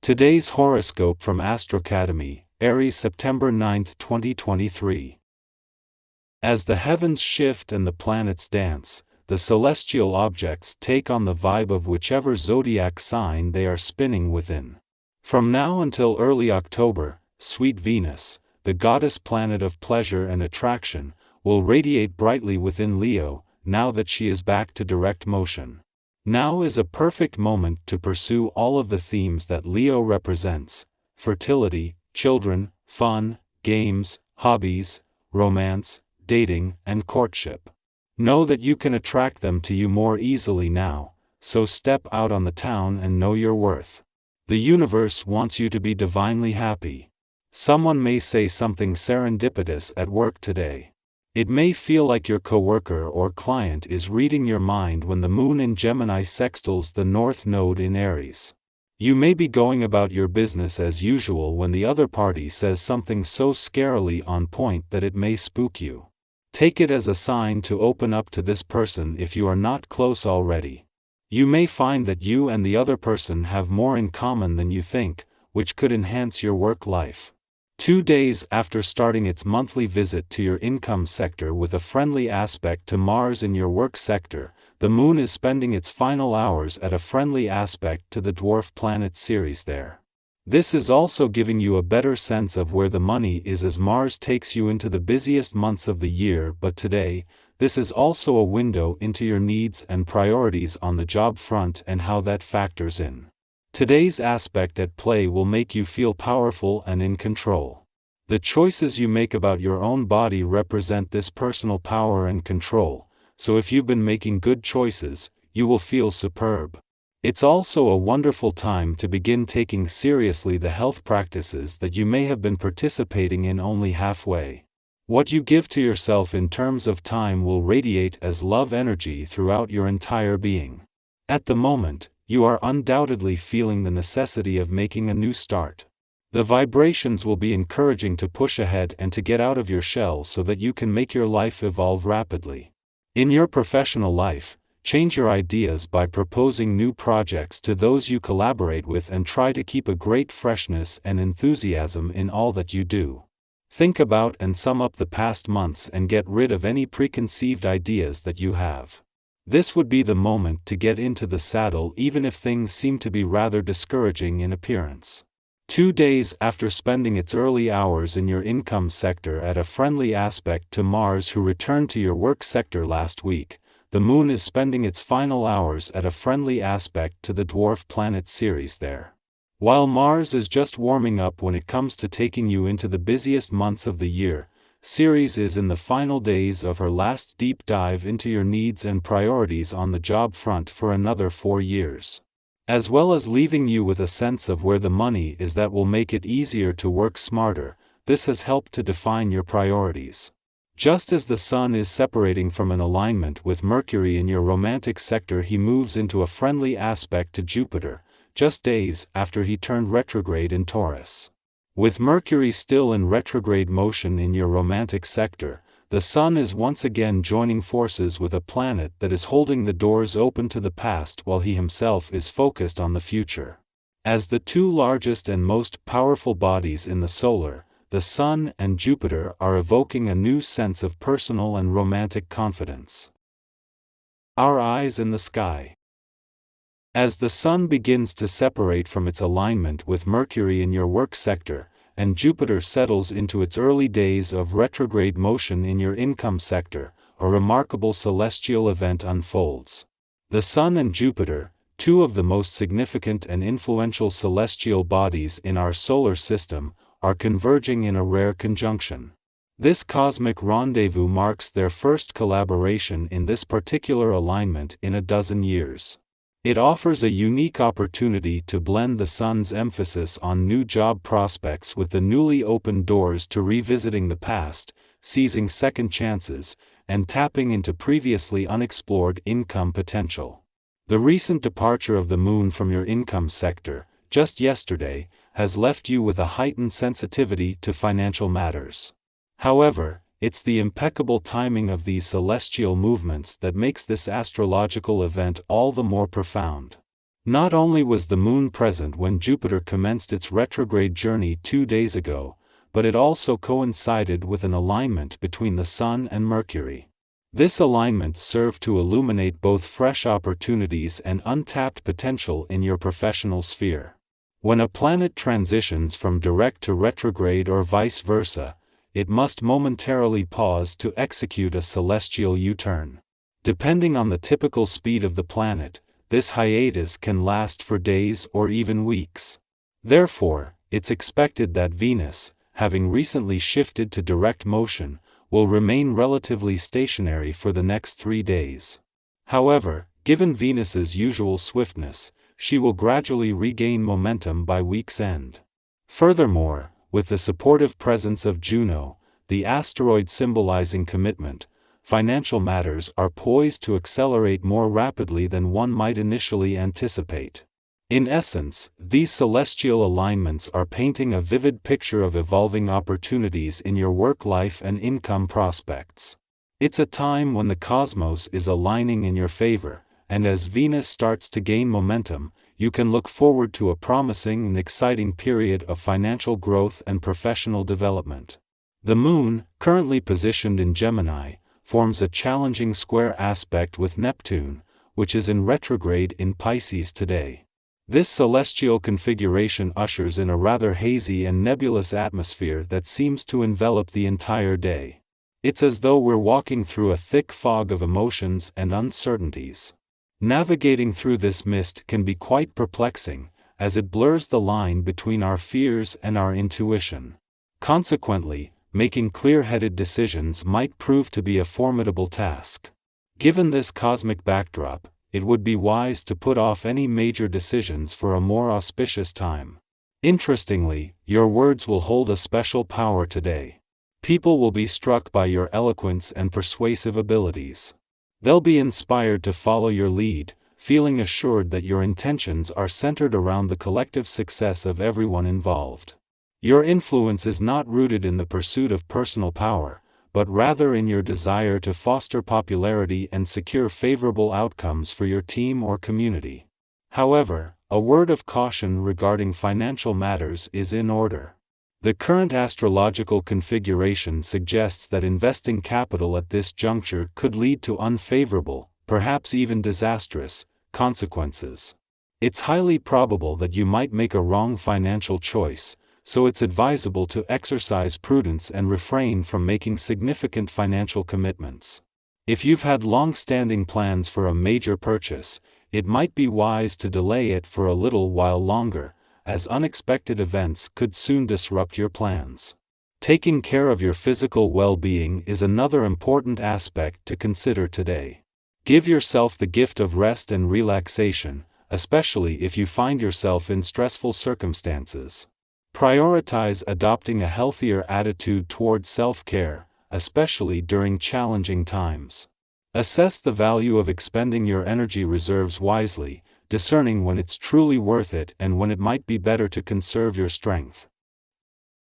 Today's horoscope from Astrocademy, Aries, September 9, 2023. As the heavens shift and the planets dance, the celestial objects take on the vibe of whichever zodiac sign they are spinning within. From now until early October, sweet Venus, the goddess planet of pleasure and attraction, will radiate brightly within Leo, now that she is back to direct motion. Now is a perfect moment to pursue all of the themes that Leo represents: fertility, children, fun, games, hobbies, romance, dating, and courtship. Know that you can attract them to you more easily now, so step out on the town and know your worth. The universe wants you to be divinely happy. Someone may say something serendipitous at work today. It may feel like your coworker or client is reading your mind when the moon in Gemini sextiles the North Node in Aries. You may be going about your business as usual when the other party says something so scarily on point that it may spook you. Take it as a sign to open up to this person if you are not close already. You may find that you and the other person have more in common than you think, which could enhance your work life. 2 days after starting its monthly visit to your income sector with a friendly aspect to Mars in your work sector, the moon is spending its final hours at a friendly aspect to the dwarf planet Ceres there. This is also giving you a better sense of where the money is as Mars takes you into the busiest months of the year, but today, this is also a window into your needs and priorities on the job front and how that factors in. Today's aspect at play will make you feel powerful and in control. The choices you make about your own body represent this personal power and control, so if you've been making good choices, you will feel superb. It's also a wonderful time to begin taking seriously the health practices that you may have been participating in only halfway. What you give to yourself in terms of time will radiate as love energy throughout your entire being. At the moment, you are undoubtedly feeling the necessity of making a new start. The vibrations will be encouraging to push ahead and to get out of your shell so that you can make your life evolve rapidly. In your professional life, change your ideas by proposing new projects to those you collaborate with and try to keep a great freshness and enthusiasm in all that you do. Think about and sum up the past months and get rid of any preconceived ideas that you have. This would be the moment to get into the saddle even if things seem to be rather discouraging in appearance. 2 days after spending its early hours in your income sector at a friendly aspect to Mars, who returned to your work sector last week, the moon is spending its final hours at a friendly aspect to the dwarf planet Ceres there. While Mars is just warming up when it comes to taking you into the busiest months of the year, Ceres is in the final days of her last deep dive into your needs and priorities on the job front for another 4 years. As well as leaving you with a sense of where the money is that will make it easier to work smarter, this has helped to define your priorities. Just as the Sun is separating from an alignment with Mercury in your romantic sector, he moves into a friendly aspect to Jupiter, just days after he turned retrograde in Taurus. With Mercury still in retrograde motion in your romantic sector, the Sun is once again joining forces with a planet that is holding the doors open to the past while he himself is focused on the future. As the two largest and most powerful bodies in the solar, the Sun and Jupiter are evoking a new sense of personal and romantic confidence. Our eyes in the sky. As the Sun begins to separate from its alignment with Mercury in your work sector, and Jupiter settles into its early days of retrograde motion in your income sector, a remarkable celestial event unfolds. The Sun and Jupiter, two of the most significant and influential celestial bodies in our solar system, are converging in a rare conjunction. This cosmic rendezvous marks their first collaboration in this particular alignment in a dozen years. It offers a unique opportunity to blend the Sun's emphasis on new job prospects with the newly opened doors to revisiting the past, seizing second chances, and tapping into previously unexplored income potential. The recent departure of the moon from your income sector, just yesterday, has left you with a heightened sensitivity to financial matters. However, it's the impeccable timing of these celestial movements that makes this astrological event all the more profound. Not only was the moon present when Jupiter commenced its retrograde journey 2 days ago, but it also coincided with an alignment between the Sun and Mercury. This alignment served to illuminate both fresh opportunities and untapped potential in your professional sphere. When a planet transitions from direct to retrograde or vice versa, it must momentarily pause to execute a celestial U-turn. Depending on the typical speed of the planet, this hiatus can last for days or even weeks. Therefore, it's expected that Venus, having recently shifted to direct motion, will remain relatively stationary for the next 3 days. However, given Venus's usual swiftness, she will gradually regain momentum by week's end. Furthermore, with the supportive presence of Juno, the asteroid symbolizing commitment, financial matters are poised to accelerate more rapidly than one might initially anticipate. In essence, these celestial alignments are painting a vivid picture of evolving opportunities in your work life and income prospects. It's a time when the cosmos is aligning in your favor, and as Venus starts to gain momentum, you can look forward to a promising and exciting period of financial growth and professional development. The Moon, currently positioned in Gemini, forms a challenging square aspect with Neptune, which is in retrograde in Pisces today. This celestial configuration ushers in a rather hazy and nebulous atmosphere that seems to envelop the entire day. It's as though we're walking through a thick fog of emotions and uncertainties. Navigating through this mist can be quite perplexing, as it blurs the line between our fears and our intuition. Consequently, making clear-headed decisions might prove to be a formidable task. Given this cosmic backdrop, it would be wise to put off any major decisions for a more auspicious time. Interestingly, your words will hold a special power today. People will be struck by your eloquence and persuasive abilities. They'll be inspired to follow your lead, feeling assured that your intentions are centered around the collective success of everyone involved. Your influence is not rooted in the pursuit of personal power, but rather in your desire to foster popularity and secure favorable outcomes for your team or community. However, a word of caution regarding financial matters is in order. The current astrological configuration suggests that investing capital at this juncture could lead to unfavorable, perhaps even disastrous, consequences. It's highly probable that you might make a wrong financial choice, so it's advisable to exercise prudence and refrain from making significant financial commitments. If you've had long-standing plans for a major purchase, it might be wise to delay it for a little while longer, as unexpected events could soon disrupt your plans. Taking care of your physical well-being is another important aspect to consider today. Give yourself the gift of rest and relaxation, especially if you find yourself in stressful circumstances. Prioritize adopting a healthier attitude toward self-care, especially during challenging times. Assess the value of expending your energy reserves wisely, discerning when it's truly worth it and when it might be better to conserve your strength.